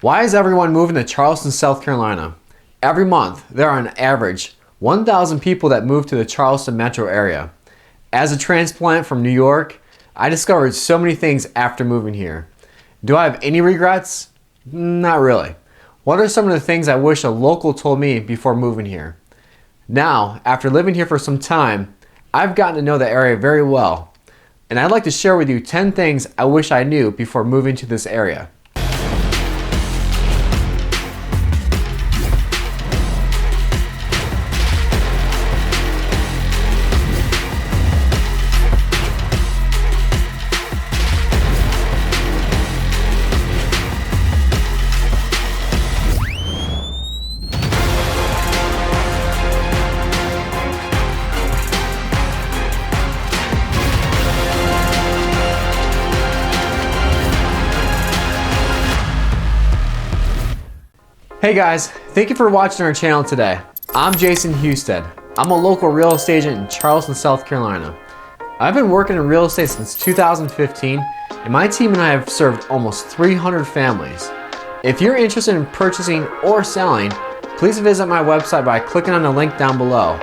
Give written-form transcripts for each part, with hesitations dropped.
Why is everyone moving to Charleston, South Carolina? Every month, there are on average 1,000 people that move to the Charleston metro area. As a transplant from New York, I discovered so many things after moving here. Do I have any regrets? Not really. What are some of the things I wish a local told me before moving here? Now, after living here for some time, I've gotten to know the area very well, and I'd like to share with you 10 things I wish I knew before moving to this area. Hey guys, thank you for watching our channel today. I'm Jason Husted. I'm a local real estate agent in Charleston, South Carolina. I've been working in real estate since 2015, and my team and I have served almost 300 families. If you're interested in purchasing or selling, please visit my website by clicking on the link down below,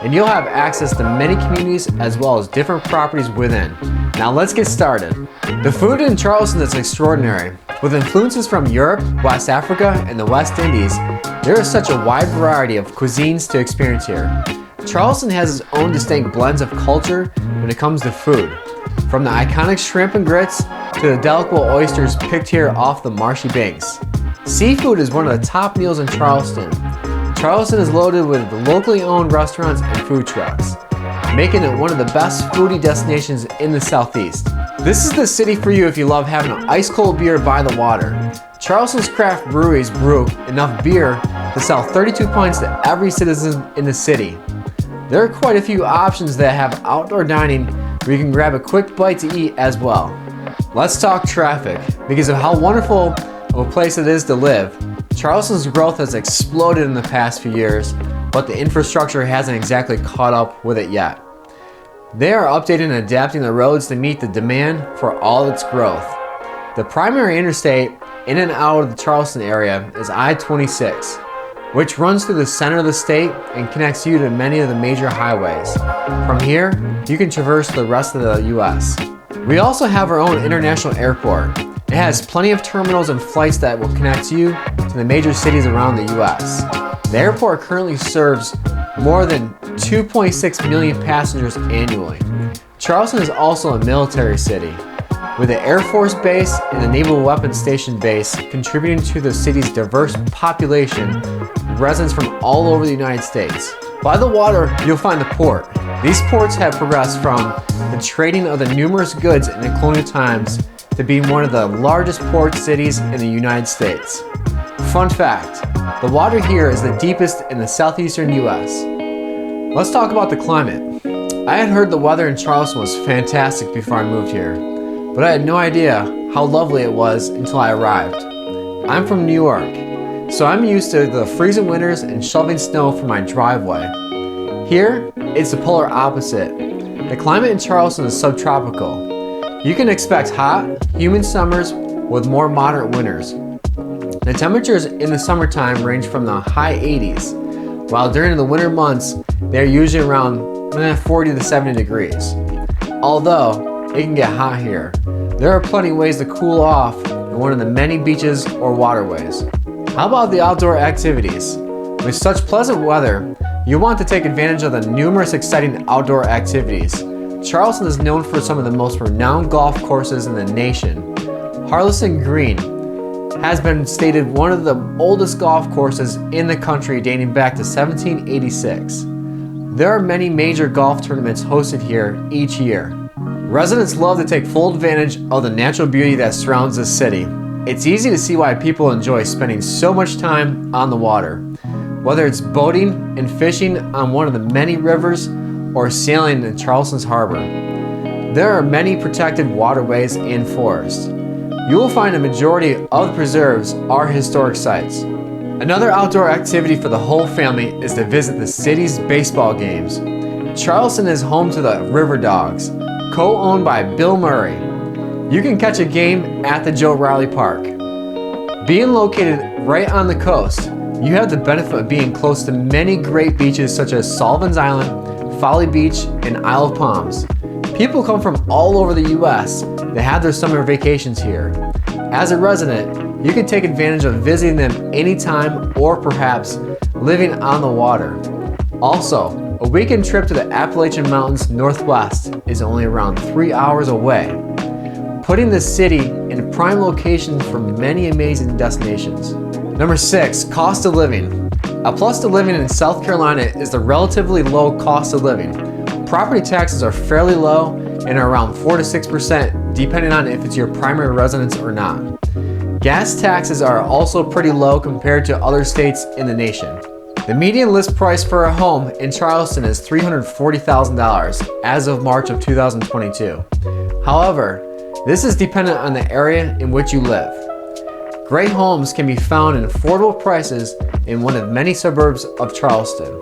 and you'll have access to many communities as well as different properties within. Now let's get started. The food in Charleston is extraordinary. With influences from Europe, West Africa, and the West Indies, there is such a wide variety of cuisines to experience here. Charleston has its own distinct blends of culture when it comes to food, from the iconic shrimp and grits to the delicate oysters picked here off the marshy banks. Seafood is one of the top meals in Charleston. Charleston is loaded with locally owned restaurants and food trucks, making it one of the best foodie destinations in the Southeast. This is the city for you if you love having an ice-cold beer by the water. Charleston's craft breweries brew enough beer to sell 32 pints to every citizen in the city. There are quite a few options that have outdoor dining where you can grab a quick bite to eat as well. Let's talk traffic. Because of how wonderful of a place it is to live, Charleston's growth has exploded in the past few years, but the infrastructure hasn't exactly caught up with it yet. They are updating and adapting the roads to meet the demand for all its growth. The primary interstate in and out of the Charleston area is I-26, which runs through the center of the state and connects you to many of the major highways. From here, you can traverse the rest of the U.S. We also have our own international airport. It has plenty of terminals and flights that will connect you to the major cities around the U.S. The airport currently serves more than 2.6 million passengers annually. Charleston is also a military city, with the Air Force Base and the Naval Weapons Station Base contributing to the city's diverse population with residents from all over the United States. By the water, you'll find the port. These ports have progressed from the trading of the numerous goods in the colonial times to being one of the largest port cities in the United States. Fun fact, the water here is the deepest in the southeastern U.S. Let's talk about the climate. I had heard the weather in Charleston was fantastic before I moved here, but I had no idea how lovely it was until I arrived. I'm from New York, so I'm used to the freezing winters and shoveling snow for my driveway. Here, it's the polar opposite. The climate in Charleston is subtropical. You can expect hot, humid summers with more moderate winters. The temperatures in the summertime range from the high 80s, while during the winter months, they're usually around 40 to 70 degrees. Although it can get hot here, there are plenty of ways to cool off in one of the many beaches or waterways. How about the outdoor activities? With such pleasant weather, you want to take advantage of the numerous exciting outdoor activities. Charleston is known for some of the most renowned golf courses in the nation. Harleston Green has been stated one of the oldest golf courses in the country dating back to 1786. There are many major golf tournaments hosted here each year. Residents love to take full advantage of the natural beauty that surrounds this city. It's easy to see why people enjoy spending so much time on the water, whether it's boating and fishing on one of the many rivers or sailing in Charleston's harbor. There are many protected waterways and forests. You will find a majority of the preserves are historic sites. Another outdoor activity for the whole family is to visit the city's baseball games. Charleston is home to the River Dogs, co-owned by Bill Murray. You can catch a game at the Joe Riley Park. Being located right on the coast, you have the benefit of being close to many great beaches such as Sullivan's Island, Folly Beach, and Isle of Palms. People come from all over the US that have their summer vacations here. As a resident, you can take advantage of visiting them anytime or perhaps living on the water. Also, a weekend trip to the Appalachian Mountains Northwest is only around 3 hours away, putting the city in a prime location for many amazing destinations. Number 6, cost of living. A plus to living in South Carolina is the relatively low cost of living. Property taxes are fairly low and are around 4 to 6% depending on if it's your primary residence or not. Gas taxes are also pretty low compared to other states in the nation. The median list price for a home in Charleston is $340,000 as of March of 2022. However, this is dependent on the area in which you live. Great homes can be found in affordable prices in one of many suburbs of Charleston.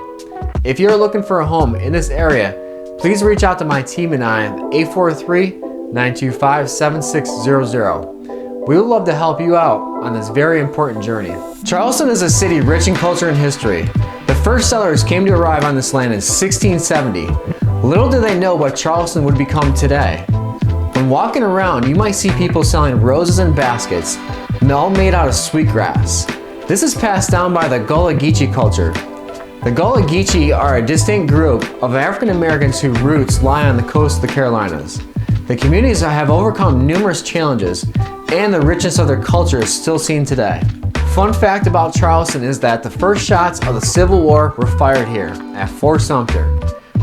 If you're looking for a home in this area, please reach out to my team and I at 843-925-7600. We would love to help you out on this very important journey. Charleston is a city rich in culture and history. The first settlers came to arrive on this land in 1670. Little did they know what Charleston would become today. When walking around, you might see people selling roses in baskets, all made out of sweetgrass. This is passed down by the Gullah Geechee culture. The Gullah Geechee are a distinct group of African Americans whose roots lie on the coast of the Carolinas. The communities have overcome numerous challenges, and the richness of their culture is still seen today. Fun fact about Charleston is that the first shots of the Civil War were fired here at Fort Sumter.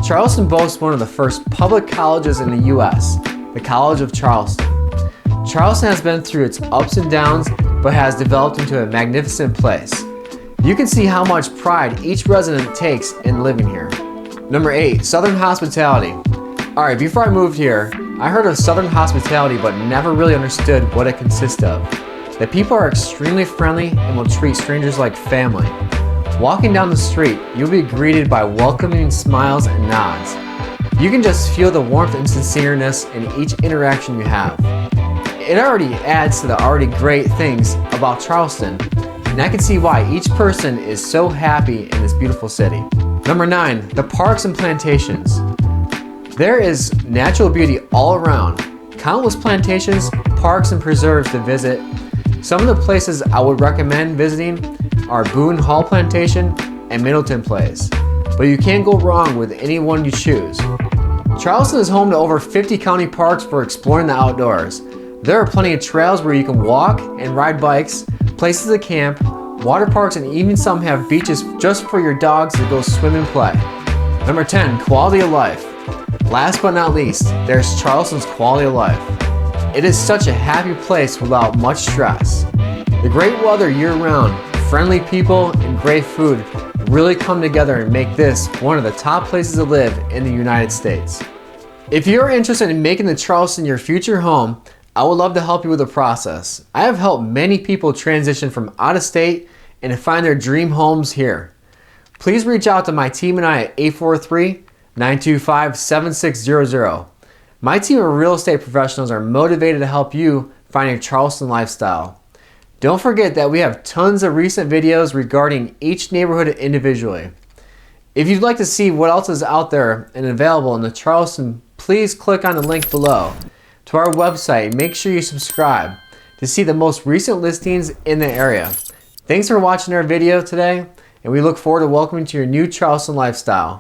Charleston boasts one of the first public colleges in the US, the College of Charleston. Charleston has been through its ups and downs, but has developed into a magnificent place. You can see how much pride each resident takes in living here. Number 8, Southern hospitality. Alright, before I moved here, I heard of Southern hospitality but never really understood what it consists of. The people are extremely friendly and will treat strangers like family. Walking down the street, you'll be greeted by welcoming smiles and nods. You can just feel the warmth and sincereness in each interaction you have. It already adds to the already great things about Charleston, and I can see why each person is so happy in this beautiful city. Number 9, the parks and plantations. There is natural beauty all around, countless plantations, parks, and preserves to visit. Some of the places I would recommend visiting are Boone Hall Plantation and Middleton Place, but you can't go wrong with any one you choose. Charleston is home to over 50 county parks for exploring the outdoors. There are plenty of trails where you can walk and ride bikes, places to camp, water parks, and even some have beaches just for your dogs to go swim and play. Number 10, quality of life. Last but not least, there's Charleston's quality of life. It is such a happy place without much stress. The great weather year-round, friendly people, and great food really come together and make this one of the top places to live in the United States. If you're interested in making the Charleston your future home, I would love to help you with the process. I have helped many people transition from out of state and to find their dream homes here. Please reach out to my team and I at 843-925-7600. My team of real estate professionals are motivated to help you find your Charleston lifestyle. Don't forget that we have tons of recent videos regarding each neighborhood individually. If you'd like to see what else is out there and available in the Charleston, please click on the link below to our website. Make sure you subscribe to see the most recent listings in the area. Thanks for watching our video today, and we look forward to welcoming you to your new Charleston lifestyle.